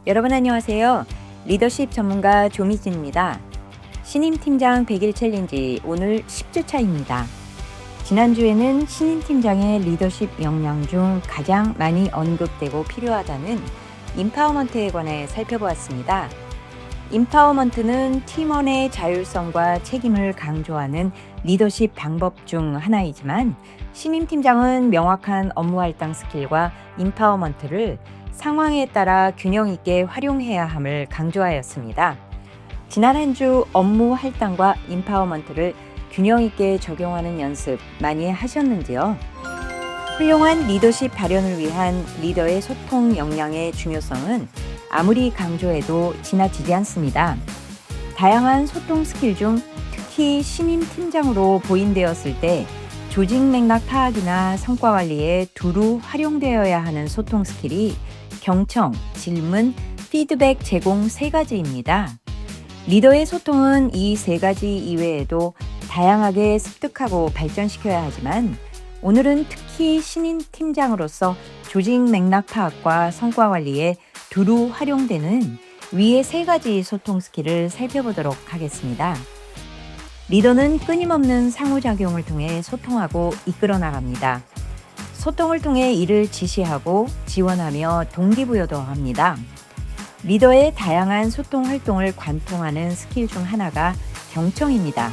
여러분 안녕하세요. 리더십 전문가 조미진입니다. 신임 팀장 100일 챌린지 오늘 10주차입니다. 지난주에는 신임 팀장의 리더십 역량 중 가장 많이 언급되고 필요하다는 임파워먼트에 관해 살펴보았습니다. 임파워먼트는 팀원의 자율성과 책임을 강조하는 리더십 방법 중 하나이지만 신임 팀장은 명확한 업무 할당 스킬과 임파워먼트를 상황에 따라 균형 있게 활용해야 함을 강조하였습니다. 지난 한 주 업무 할당과 임파워먼트를 균형 있게 적용하는 연습 많이 하셨는지요? 훌륭한 리더십 발현을 위한 리더의 소통 역량의 중요성은 아무리 강조해도 지나치지 않습니다. 다양한 소통 스킬 중 특히 신임 팀장으로 보인되었을 때 조직 맥락 파악이나 성과 관리에 두루 활용되어야 하는 소통 스킬이 경청, 질문, 피드백 제공 3가지입니다. 리더의 소통은 이 3가지 이외에도 다양하게 습득하고 발전시켜야 하지만 오늘은 특히 신인 팀장으로서 조직 맥락 파악과 성과 관리에 두루 활용되는 위의 3가지 소통 스킬을 살펴보도록 하겠습니다. 리더는 끊임없는 상호작용을 통해 소통하고 이끌어 나갑니다. 소통을 통해 이를 지시하고 지원하며 동기부여도 합니다. 리더의 다양한 소통 활동을 관통하는 스킬 중 하나가 경청입니다.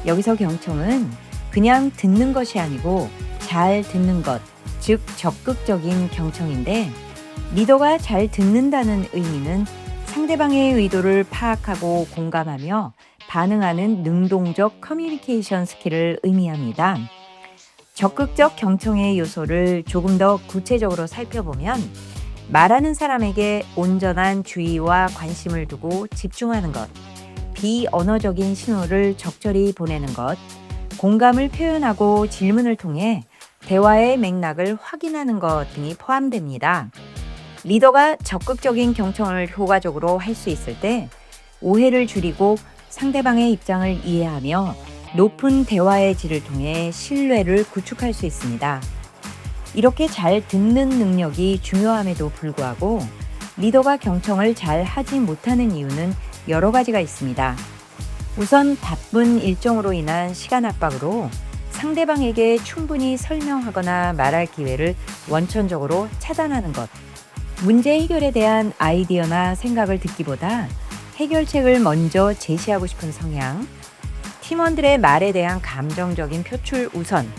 여기서 경청은 그냥 듣는 것이 아니고 잘 듣는 것, 즉 적극적인 경청인데 리더가 잘 듣는다는 의미는 상대방의 의도를 파악하고 공감하며 반응하는 능동적 커뮤니케이션 스킬을 의미합니다. 적극적 경청의 요소를 조금 더 구체적으로 살펴보면 말하는 사람에게 온전한 주의와 관심을 두고 집중하는 것, 비언어적인 신호를 적절히 보내는 것, 공감을 표현하고 질문을 통해 대화의 맥락을 확인하는 것 등이 포함됩니다. 리더가 적극적인 경청을 효과적으로 할 수 있을 때 오해를 줄이고 상대방의 입장을 이해하며 높은 대화의 질을 통해 신뢰를 구축할 수 있습니다. 이렇게 잘 듣는 능력이 중요함에도 불구하고 리더가 경청을 잘 하지 못하는 이유는 여러 가지가 있습니다. 우선 바쁜 일정으로 인한 시간 압박으로 상대방에게 충분히 설명하거나 말할 기회를 원천적으로 차단하는 것, 문제 해결에 대한 아이디어나 생각을 듣기보다 해결책을 먼저 제시하고 싶은 성향, 팀원들의 말에 대한 감정적인 표출 우선,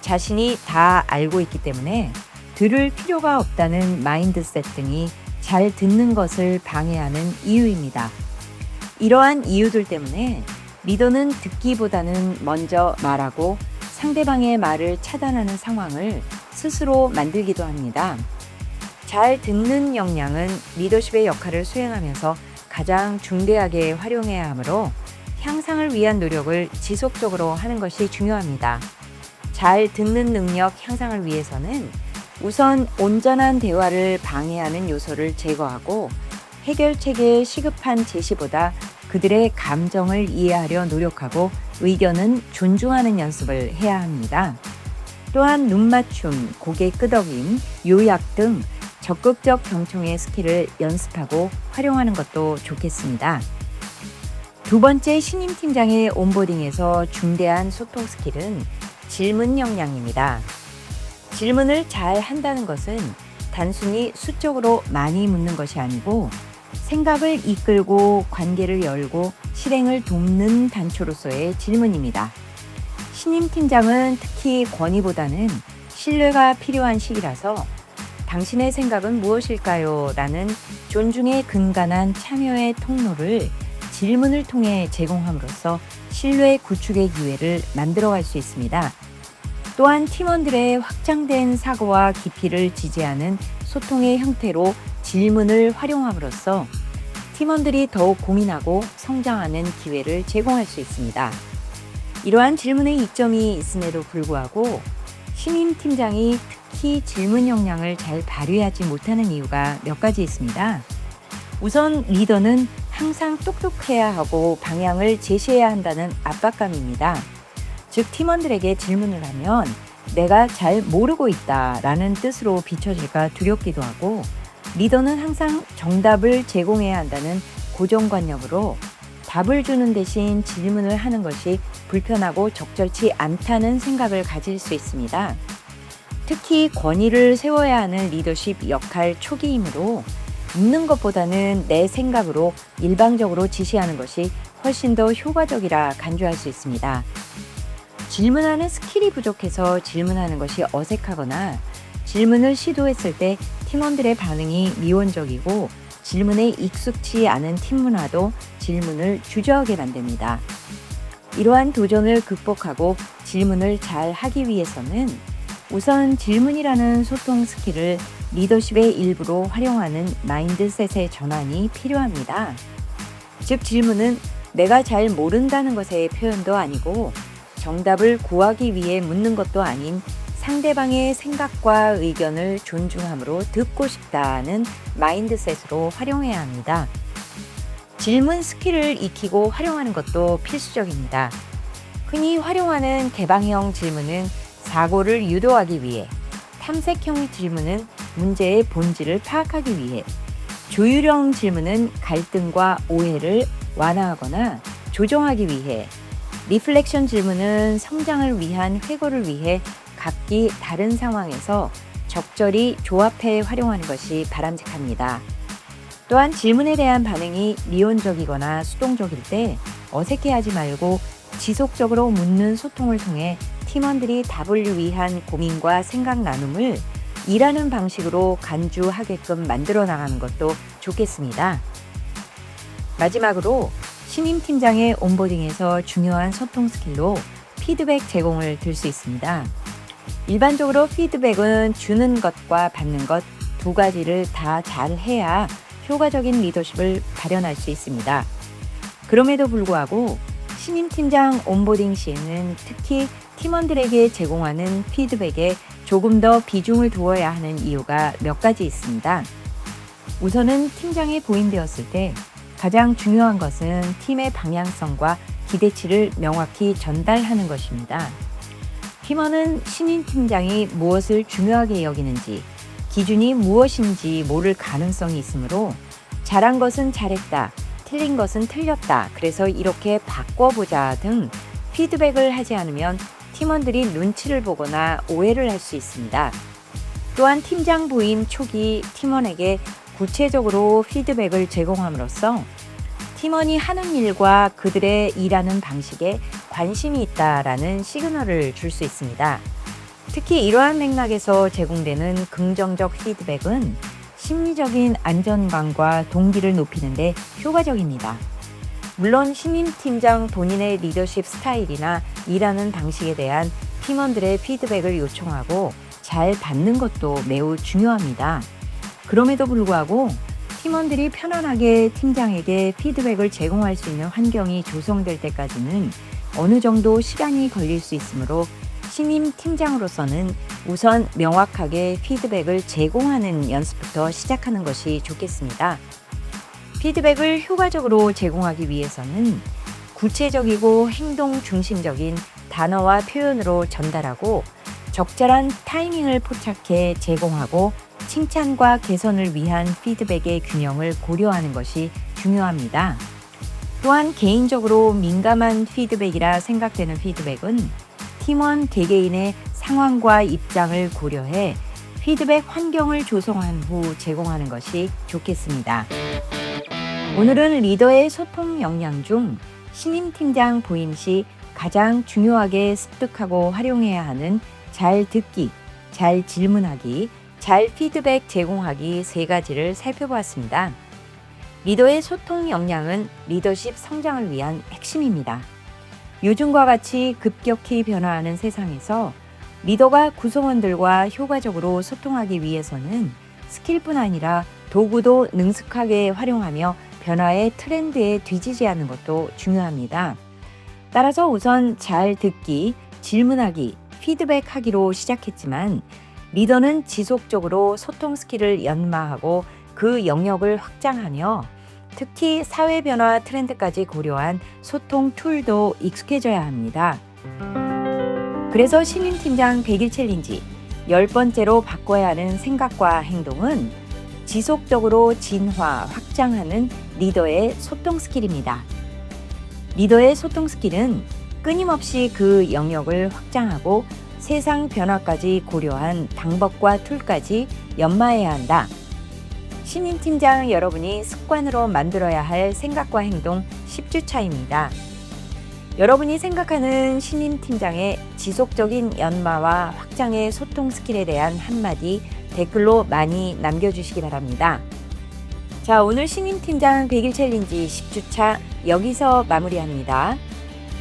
자신이 다 알고 있기 때문에 들을 필요가 없다는 마인드셋 등이 잘 듣는 것을 방해하는 이유입니다. 이러한 이유들 때문에 리더는 듣기보다는 먼저 말하고 상대방의 말을 차단하는 상황을 스스로 만들기도 합니다. 잘 듣는 역량은 리더십의 역할을 수행하면서 가장 중대하게 활용해야 하므로 향상을 위한 노력을 지속적으로 하는 것이 중요합니다. 잘 듣는 능력 향상을 위해서는 우선 온전한 대화를 방해하는 요소를 제거하고 해결책의 시급한 제시보다 그들의 감정을 이해하려 노력하고 의견은 존중하는 연습을 해야 합니다. 또한 눈맞춤, 고개 끄덕임, 요약 등 적극적 경청의 스킬을 연습하고 활용하는 것도 좋겠습니다. 두 번째 신임 팀장의 온보딩에서 중대한 소통 스킬은 질문 역량입니다. 질문을 잘 한다는 것은 단순히 수적으로 많이 묻는 것이 아니고 생각을 이끌고 관계를 열고 실행을 돕는 단초로서의 질문입니다. 신임 팀장은 특히 권위보다는 신뢰가 필요한 시기라서 당신의 생각은 무엇일까요? 라는 존중에 근간한 참여의 통로를 질문을 통해 제공함으로써 신뢰 구축의 기회를 만들어갈 수 있습니다. 또한 팀원들의 확장된 사고와 깊이를 지지하는 소통의 형태로 질문을 활용함으로써 팀원들이 더욱 고민하고 성장하는 기회를 제공할 수 있습니다. 이러한 질문의 이점이 있음에도 불구하고 신임 팀장이 특히 질문 역량을 잘 발휘하지 못하는 이유가 몇 가지 있습니다. 우선 리더는 항상 똑똑해야 하고 방향을 제시해야 한다는 압박감입니다. 즉 팀원들에게 질문을 하면 내가 잘 모르고 있다라는 뜻으로 비춰질까 두렵기도 하고, 리더는 항상 정답을 제공해야 한다는 고정관념으로 답을 주는 대신 질문을 하는 것이 불편하고 적절치 않다는 생각을 가질 수 있습니다. 특히 권위를 세워야 하는 리더십 역할 초기이므로 묻는 것보다는 내 생각으로 일방적으로 지시하는 것이 훨씬 더 효과적이라 간주할 수 있습니다. 질문하는 스킬이 부족해서 질문하는 것이 어색하거나 질문을 시도했을 때 팀원들의 반응이 미온적이고 질문에 익숙치 않은 팀 문화도 질문을 주저하게 만듭니다. 이러한 도전을 극복하고 질문을 잘 하기 위해서는 우선 질문이라는 소통 스킬을 리더십의 일부로 활용하는 마인드셋의 전환이 필요합니다. 즉 질문은 내가 잘 모른다는 것의 표현도 아니고 정답을 구하기 위해 묻는 것도 아닌 상대방의 생각과 의견을 존중함으로 듣고 싶다는 마인드셋으로 활용해야 합니다. 질문 스킬을 익히고 활용하는 것도 필수적입니다. 흔히 활용하는 개방형 질문은 사고를 유도하기 위해, 탐색형 질문은 문제의 본질을 파악하기 위해, 조율형 질문은 갈등과 오해를 완화하거나 조정하기 위해, 리플렉션 질문은 성장을 위한 회고를 위해 각기 다른 상황에서 적절히 조합해 활용하는 것이 바람직합니다. 또한 질문에 대한 반응이 미온적이거나 수동적일 때 어색해하지 말고 지속적으로 묻는 소통을 통해 팀원들이 답을 위한 고민과 생각 나눔을 일하는 방식으로 간주하게끔 만들어 나가는 것도 좋겠습니다. 마지막으로 신임 팀장의 온보딩에서 중요한 소통 스킬로 피드백 제공을 들 수 있습니다. 일반적으로 피드백은 주는 것과 받는 것 두 가지를 다 잘해야 효과적인 리더십을 발현할 수 있습니다. 그럼에도 불구하고 신임 팀장 온보딩 시에는 특히 팀원들에게 제공하는 피드백에 조금 더 비중을 두어야 하는 이유가 몇 가지 있습니다. 우선은 팀장이 보임되었을 때 가장 중요한 것은 팀의 방향성과 기대치를 명확히 전달하는 것입니다. 팀원은 신임 팀장이 무엇을 중요하게 여기는지, 기준이 무엇인지 모를 가능성이 있으므로 잘한 것은 잘했다, 틀린 것은 틀렸다, 그래서 이렇게 바꿔보자 등 피드백을 하지 않으면 팀원들이 눈치를 보거나 오해를 할 수 있습니다. 또한 팀장 부임 초기 팀원에게 구체적으로 피드백을 제공함으로써 팀원이 하는 일과 그들의 일하는 방식에 관심이 있다라는 시그널을 줄 수 있습니다. 특히 이러한 맥락에서 제공되는 긍정적 피드백은 심리적인 안정감과 동기를 높이는 데 효과적입니다. 물론 신임 팀장 본인의 리더십 스타일이나 일하는 방식에 대한 팀원들의 피드백을 요청하고 잘 받는 것도 매우 중요합니다. 그럼에도 불구하고 팀원들이 편안하게 팀장에게 피드백을 제공할 수 있는 환경이 조성될 때까지는 어느 정도 시간이 걸릴 수 있으므로 신임 팀장으로서는 우선 명확하게 피드백을 제공하는 연습부터 시작하는 것이 좋겠습니다. 피드백을 효과적으로 제공하기 위해서는 구체적이고 행동 중심적인 단어와 표현으로 전달하고 적절한 타이밍을 포착해 제공하고 칭찬과 개선을 위한 피드백의 균형을 고려하는 것이 중요합니다. 또한 개인적으로 민감한 피드백이라 생각되는 피드백은 팀원 개개인의 상황과 입장을 고려해 피드백 환경을 조성한 후 제공하는 것이 좋겠습니다. 오늘은 리더의 소통 역량 중 신임 팀장 부임 시 가장 중요하게 습득하고 활용해야 하는 잘 듣기, 잘 질문하기, 잘 피드백 제공하기 세 가지를 살펴보았습니다. 리더의 소통 역량은 리더십 성장을 위한 핵심입니다. 요즘과 같이 급격히 변화하는 세상에서 리더가 구성원들과 효과적으로 소통하기 위해서는 스킬뿐 아니라 도구도 능숙하게 활용하며 변화의 트렌드에 뒤지지 않는 것도 중요합니다. 따라서 우선 잘 듣기, 질문하기, 피드백하기로 시작했지만 리더는 지속적으로 소통 스킬을 연마하고 그 영역을 확장하며 특히 사회 변화 트렌드까지 고려한 소통 툴도 익숙해져야 합니다. 그래서 신임팀장 100일 챌린지 10번째로 바꿔야 하는 생각과 행동은 지속적으로 진화, 확장하는 리더의 소통 스킬입니다. 리더의 소통 스킬은 끊임없이 그 영역을 확장하고 세상 변화까지 고려한 방법과 툴까지 연마해야 한다. 신임 팀장 여러분이 습관으로 만들어야 할 생각과 행동 10주차입니다. 여러분이 생각하는 신임 팀장의 지속적인 연마와 확장의 소통 스킬에 대한 한마디 댓글로 많이 남겨주시기 바랍니다. 자, 오늘 신임 팀장 100일 챌린지 10주차 여기서 마무리합니다.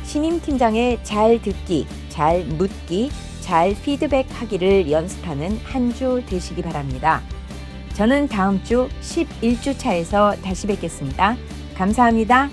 신임 팀장의 잘 듣기, 잘 묻기, 잘 피드백하기를 연습하는 한 주 되시기 바랍니다. 저는 다음 주 11주차에서 다시 뵙겠습니다. 감사합니다.